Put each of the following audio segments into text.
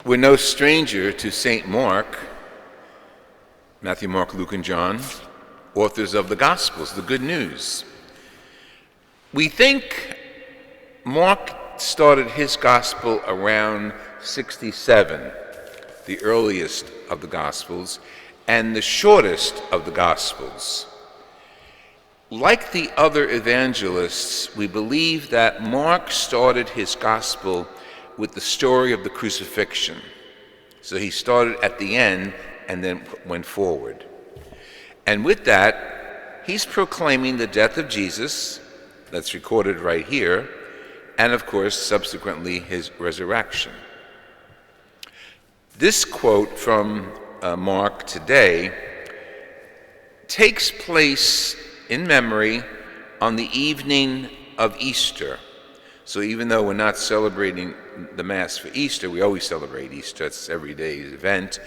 We're no stranger to St. Mark, Matthew, Mark, Luke, and John, authors of the Gospels, the good news. We think Mark started his Gospel around 67, the earliest of the Gospels, and the shortest of the Gospels. Like the other evangelists, we believe that Mark started his Gospel with the story of the crucifixion. So he started at the end and then went forward. And with that, he's proclaiming the death of Jesus, that's recorded right here, and of course, subsequently, his resurrection. This quote from Mark today takes place in memory on the evening of Easter. So even though we're not celebrating the Mass for Easter, we always celebrate Easter, it's every day's event.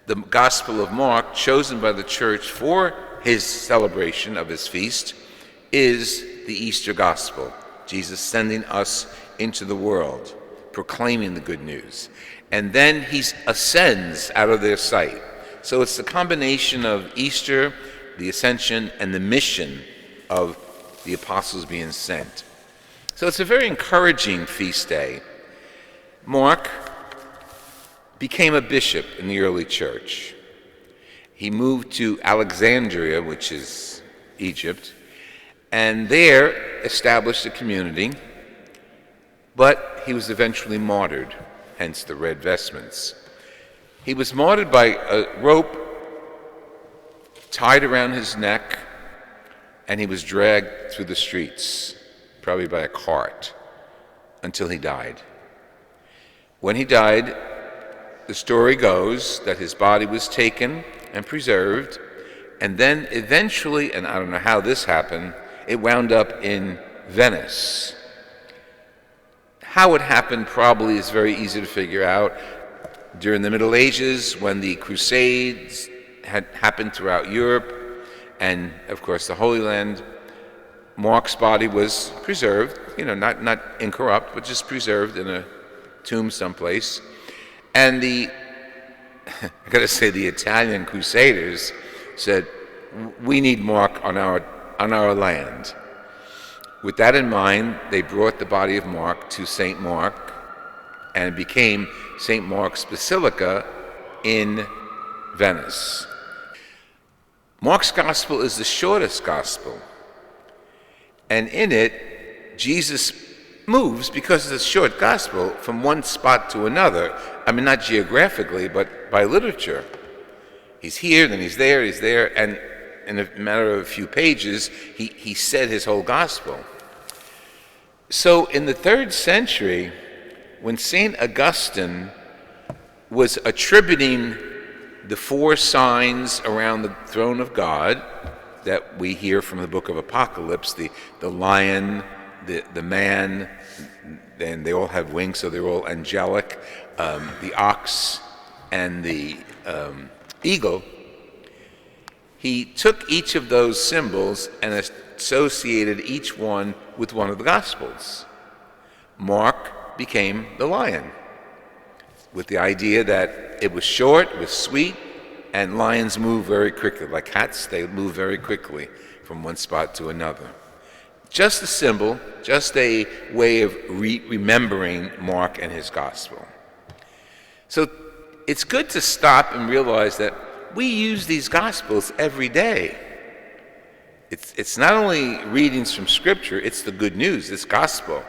The Gospel of Mark, chosen by the Church for his celebration of his feast, is the Easter Gospel. Jesus sending us into the world, proclaiming the good news. And then he ascends out of their sight. So it's the combination of Easter, the ascension, and the mission of the apostles being sent. So it's a very encouraging feast day. Mark became a bishop in the early church. He moved to Alexandria, which is Egypt, and there established a community, but he was eventually martyred, hence the red vestments. He was martyred by a rope tied around his neck, and he was dragged through the streets, probably by a cart, until he died. When he died, the story goes that his body was taken and preserved, and then eventually, and I don't know how this happened, it wound up in Venice. How it happened probably is very easy to figure out. During the Middle Ages, when the Crusades had happened throughout Europe, and of course the Holy Land, Mark's body was preserved, not incorrupt, but just preserved in a tomb someplace. And I gotta say, the Italian Crusaders said, we need Mark on our land. With that in mind, they brought the body of Mark to St. Mark, and it became St. Mark's Basilica in Venice. Mark's Gospel is the shortest Gospel. And in it, Jesus moves, because it's a short gospel, from one spot to another. I mean, not geographically, but by literature. He's here, then he's there, and in a matter of a few pages, he said his whole gospel. So in the 3rd century, when St. Augustine was attributing the 4 signs around the throne of God that we hear from the book of Apocalypse, the lion, the man, and they all have wings, so they're all angelic, the ox, and the eagle, he took each of those symbols and associated each one with one of the Gospels. Mark became the lion, with the idea that it was short, it was sweet, and lions move very quickly. Like cats, they move very quickly from one spot to another. Just a symbol, just a way of remembering Mark and his gospel. So it's good to stop and realize that we use these gospels every day. It's not only readings from Scripture, it's the good news, this gospel.